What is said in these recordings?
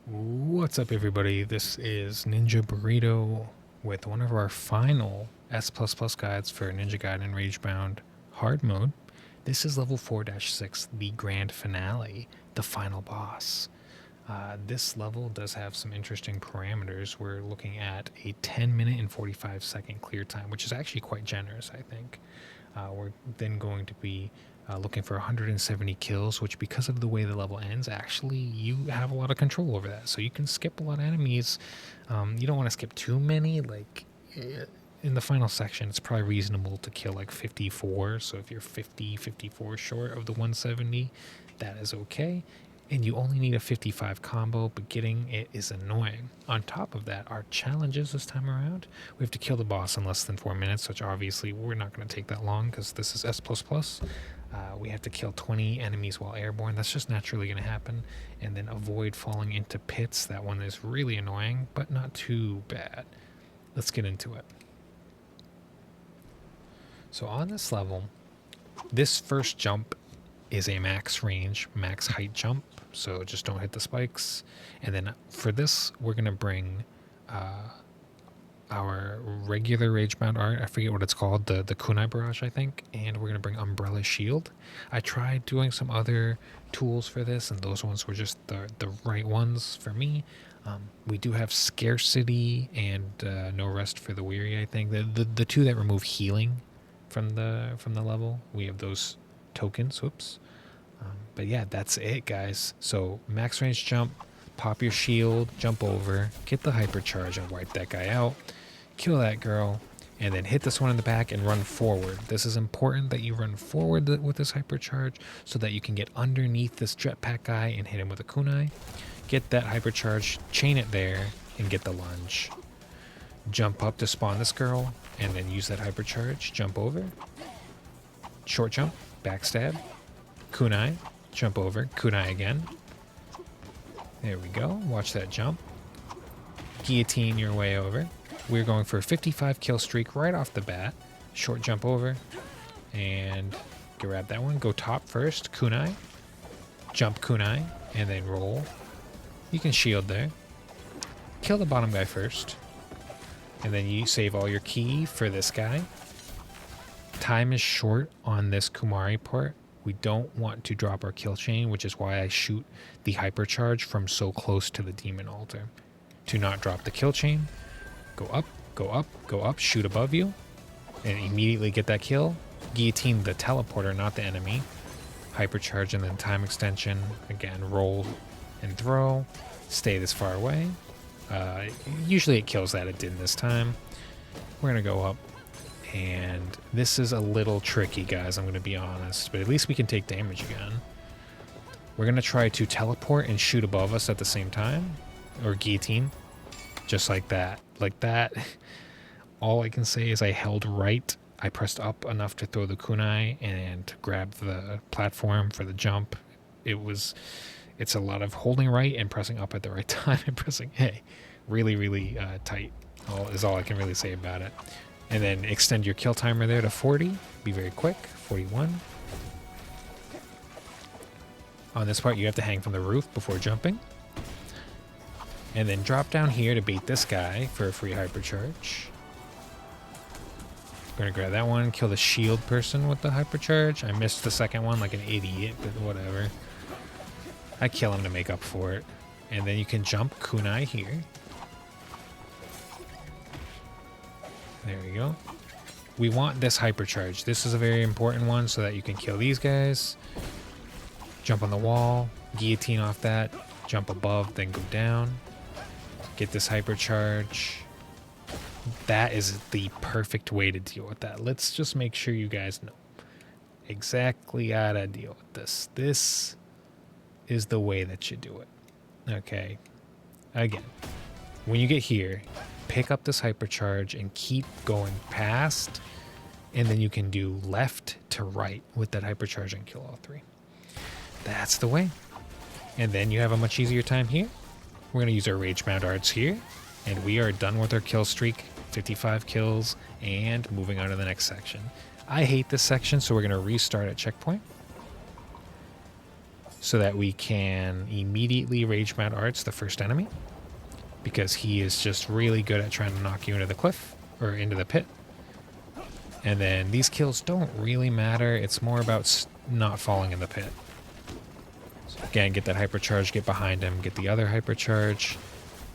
What's up, everybody? This is Ninja Burrito with one of our final S++ guides for Ninja Gaiden Ragebound hard mode. This is level 4-6, the grand finale, the final boss. This level does have some interesting parameters. We're looking at a 10-minute and 45-second clear time, which is actually quite generous, I think. We're then going to be looking for 170 kills, which, because of the way the level ends, actually you have a lot of control over that. So you can skip a lot of enemies. You don't want to skip too many. Like in the final section, it's probably reasonable to kill like 54. So if you're 54 short of the 170, that is okay. And you only need a 55 combo, but getting it is annoying. On top of that, our challenges this time around, we have to kill the boss in less than 4 minutes, which obviously we're not going to take that long because this is S++. We have to kill 20 enemies while airborne. That's just naturally going to happen. And then avoid falling into pits. That one is really annoying, but not too bad. Let's get into it. So on this level, this first jump is a max range, max height jump. So just don't hit the spikes. And then for this, we're going to bring our regular Ragebound art. I forget what it's called, the kunai barrage, I think. And we're going to bring Umbrella Shield. I tried doing some other tools for this, and those ones were just the right ones for me. We do have Scarcity and No Rest for the Weary, I think. The two that remove healing from the level. We have those tokens. Whoops. But yeah, that's it, guys. So max range jump, pop your shield, jump over, get the hypercharge and wipe that guy out, kill that girl, and then hit this one in the back and run forward. This is important that you run forward with this hypercharge so that you can get underneath this jetpack guy and hit him with a kunai. Get that hypercharge, chain it there, and get the lunge. Jump up to spawn this girl, and then use that hypercharge, jump over, short jump, backstab, kunai, jump over, kunai again. There we go. Watch that jump. Guillotine your way over. We're going for a 55 kill streak right off the bat. Short jump over. And grab that one. Go top first. Kunai. Jump kunai. And then roll. You can shield there. Kill the bottom guy first. And then you save all your ki for this guy. Time is short on this Kumari part. We don't want to drop our kill chain, which is why I shoot the hypercharge from so close to the demon altar. To not drop the kill chain, go up, go up, go up, shoot above you, and immediately get that kill. Guillotine the teleporter, not the enemy. Hypercharge and then time extension. Again, roll and throw. Stay this far away. Usually it kills that. It didn't this time. We're going to go up. And this is a little tricky, guys, I'm going to be honest. But at least we can take damage again. We're going to try to teleport and shoot above us at the same time. Or guillotine. Just like that. Like that. All I can say is I held right. I pressed up enough to throw the kunai and grab the platform for the jump. It's a lot of holding right and pressing up at the right time and pressing A. Really, really tight. Is all I can really say about it. And then extend your kill timer there to 40. Be very quick. 41. On this part, you have to hang from the roof before jumping. And then drop down here to bait this guy for a free hypercharge. We're going to grab that one. Kill the shield person with the hypercharge. I missed the second one like an idiot, but whatever. I kill him to make up for it. And then you can jump kunai here. There we go. We want this hypercharge. This is a very important one so that you can kill these guys. Jump on the wall. Guillotine off that. Jump above, then go down. Get this hypercharge. That is the perfect way to deal with that. Let's just make sure you guys know exactly how to deal with this. This is the way that you do it. Okay. Again, when you get here, pick up this hypercharge and keep going past, and then you can do left to right with that hypercharge and kill all three. That's the way. And then you have a much easier time here. We're going to use our Ragebound arts here, and we are done with our kill streak. 55 kills, and moving on to the next section. I hate this section, so we're going to restart at checkpoint. so that we can immediately Ragebound Arts the first enemy, because he is just really good at trying to knock you into the cliff or into the pit. And then these kills don't really matter. It's more about not falling in the pit. So again, get that hypercharge, get behind him, get the other hypercharge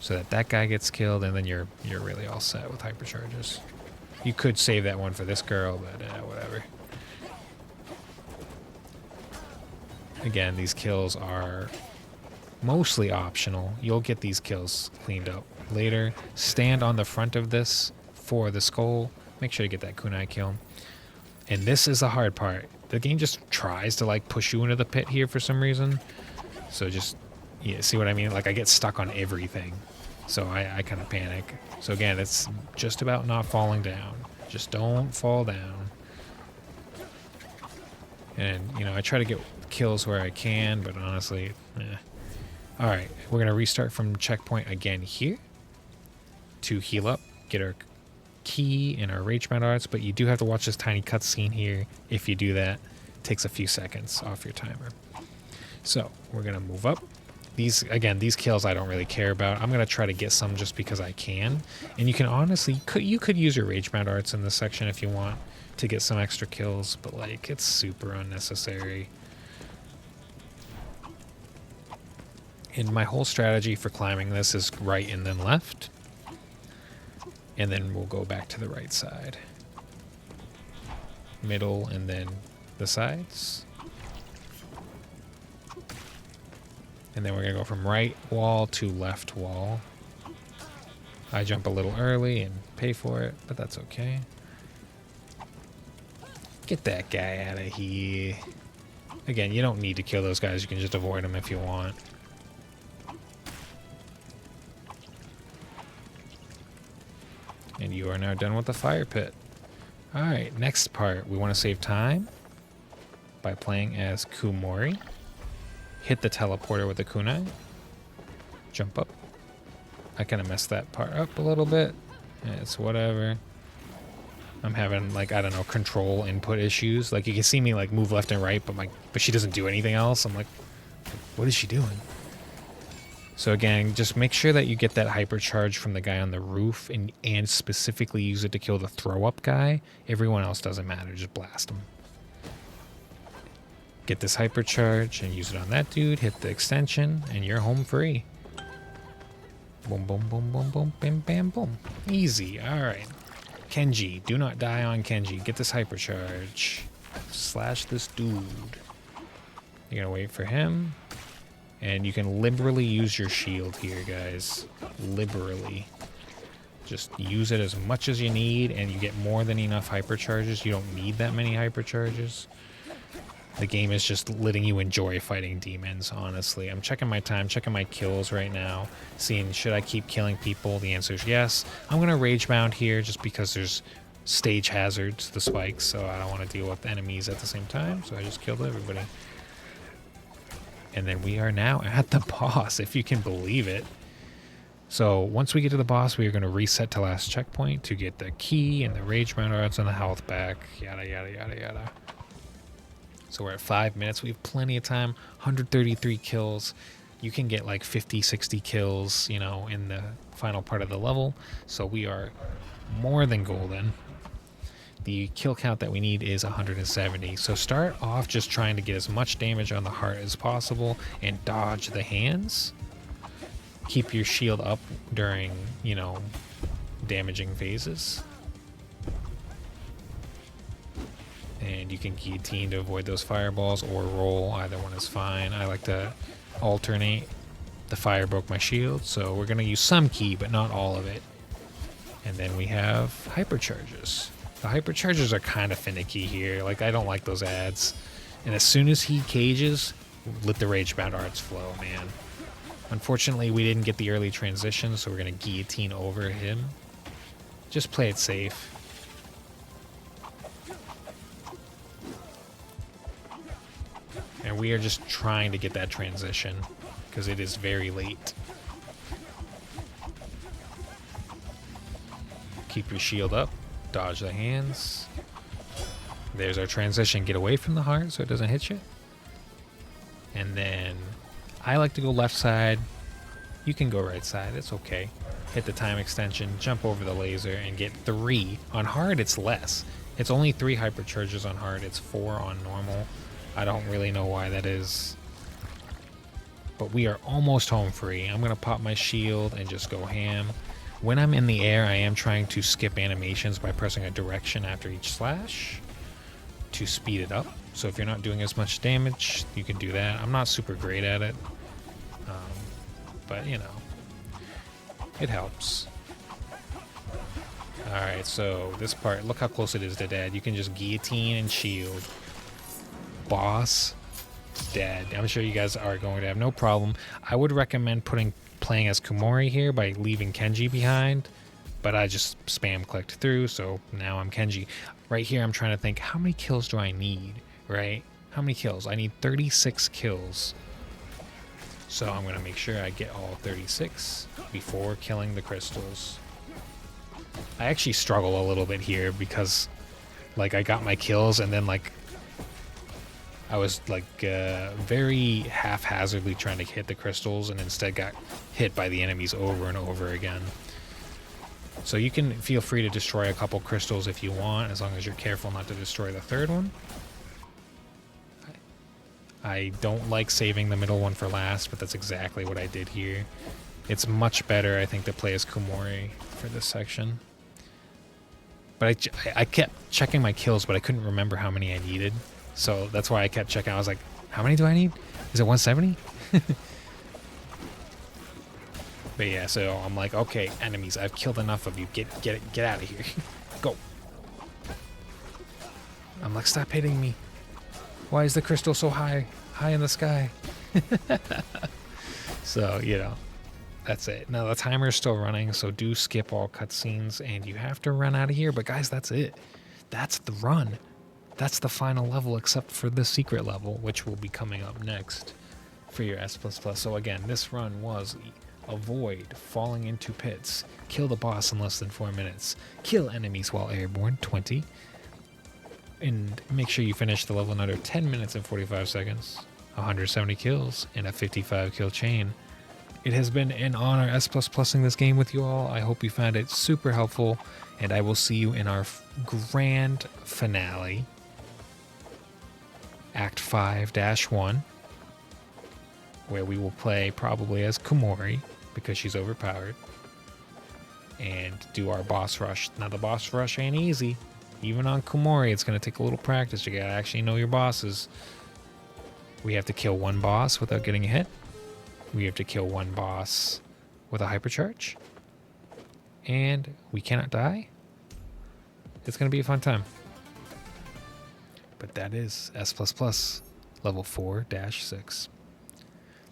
so that that guy gets killed, and then you're really all set with hypercharges. You could save that one for this girl, but whatever. Again, these kills are mostly optional. You'll get these kills cleaned up later. Stand on the front of this for the skull. Make sure to get that kunai kill. And this is the hard part. The game just tries to like push you into the pit here for some reason. So just, yeah, see what I mean? Like I get stuck on everything. So I kind of panic. So again, it's just about not falling down. Just don't fall down. And, you know, I try to get kills where I can, but honestly, All right, we're going to restart from checkpoint again here to heal up, get our key and our Ragebound Arts, but you do have to watch this tiny cutscene here. If you do that, it takes a few seconds off your timer. So we're going to move up. These kills I don't really care about. I'm going to try to get some just because I can. And you can honestly, you could use your Ragebound Arts in this section if you want to get some extra kills, but like it's super unnecessary. And my whole strategy for climbing this is right and then left. And then we'll go back to the right side. Middle and then the sides. And then we're going to go from right wall to left wall. I jump a little early and pay for it, but that's okay. Get that guy out of here. Again, you don't need to kill those guys. You can just avoid them if you want. And you are now done with the fire pit. Alright, next part. We want to save time by playing as Kumori. Hit the teleporter with the kunai. Jump up. I kind of messed that part up a little bit. It's whatever. I'm having, like, I don't know, control input issues. Like, you can see me, like, move left and right, but she doesn't do anything else. I'm like, what is she doing? So again, just make sure that you get that hypercharge from the guy on the roof and specifically use it to kill the throw-up guy. Everyone else doesn't matter. Just blast him. Get this hypercharge and use it on that dude. Hit the extension, and you're home free. Boom, boom, boom, boom, boom, bam, bam, boom. Easy. All right. Kenji. Do not die on Kenji. Get this hypercharge. Slash this dude. You're going to wait for him. And you can liberally use your shield here, guys. Liberally. Just use it as much as you need, and you get more than enough hypercharges. You don't need that many hypercharges. The game is just letting you enjoy fighting demons, honestly. I'm checking my time, checking my kills right now, seeing should I keep killing people. The answer is yes. I'm going to Ragebound here just because there's stage hazards, the spikes, so I don't want to deal with enemies at the same time, so I just killed everybody. And then we are now at the boss, if you can believe it. So once we get to the boss, we are going to reset to last checkpoint to get the key and the Ragebound Arts and the health back, yada, yada, yada, yada. So we're at 5 minutes. We have plenty of time. 133 kills. You can get like 50, 60 kills, you know, in the final part of the level. So we are more than golden. The kill count that we need is 170. So start off just trying to get as much damage on the heart as possible and dodge the hands. Keep your shield up during, you know, damaging phases. And you can guillotine to avoid those fireballs or roll. Either one is fine. I like to alternate. The fire broke my shield, so we're going to use some ki, but not all of it. And then we have hypercharges. The hypercharges are kind of finicky here. Like, I don't like those ads. And as soon as he cages, let the Ragebound Arts flow, man. Unfortunately, we didn't get the early transition, so we're going to guillotine over him. Just play it safe. And we are just trying to get that transition because it is very late. Keep your shield up. Dodge the hands. There's our transition. Get away from the heart so it doesn't hit you. And then I like to go left side. You can go right side. It's okay. Hit the time extension, jump over the laser, and get 3. On hard, it's less. It's only 3 hypercharges on hard. It's 4 on normal. I don't really know why that is. But we are almost home free. I'm going to pop my shield and just go ham. When I'm in the air, I am trying to skip animations by pressing a direction after each slash to speed it up. So if you're not doing as much damage, you can do that. I'm not super great at it, but you know, it helps. Alright, so this part, look how close it is to dead. You can just guillotine and shield. Boss, dead. I'm sure you guys are going to have no problem. I would recommend playing as Kumori here by leaving Kenji behind, but I just spam clicked through, so now I'm Kenji. Right here, I'm trying to think, how many kills do I need, right? How many kills? I need 36 kills. So I'm going to make sure I get all 36 before killing the crystals. I actually struggle a little bit here because, like, I got my kills and then, like, I was, like, very haphazardly trying to hit the crystals and instead got hit by the enemies over and over again. So you can feel free to destroy a couple crystals if you want, as long as you're careful not to destroy the third one. I don't like saving the middle one for last, but that's exactly what I did here. It's much better, I think, to play as Kumori for this section. But I kept checking my kills, but I couldn't remember how many I needed. So that's why I kept checking. I was like, how many do I need? Is it 170? But yeah, so I'm like, okay, enemies, I've killed enough of you. Get out of here. Go. I'm like, stop hitting me. Why is the crystal so high in the sky? So, you know, that's it. Now the timer's still running, so do skip all cutscenes and you have to run out of here. But guys, that's it. That's the run. That's the final level, except for the secret level, which will be coming up next for your S++. So again, this run was avoid falling into pits, kill the boss in less than 4 minutes, kill enemies while airborne, 20, and make sure you finish the level in under 10 minutes and 45 seconds, 170 kills, and a 55 kill chain. It has been an honor S++ing this game with you all. I hope you found it super helpful, and I will see you in our grand finale, Act 5-1, where we will play probably as Kumori, because she's overpowered, and do our boss rush. Now, the boss rush ain't easy. Even on Kumori, it's going to take a little practice. You gotta actually know your bosses. We have to kill one boss without getting a hit. We have to kill one boss with a hypercharge. And we cannot die. It's going to be a fun time. But that is S++ level 4-6.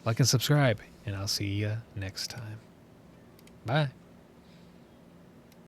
Like and subscribe, and I'll see you next time. Bye.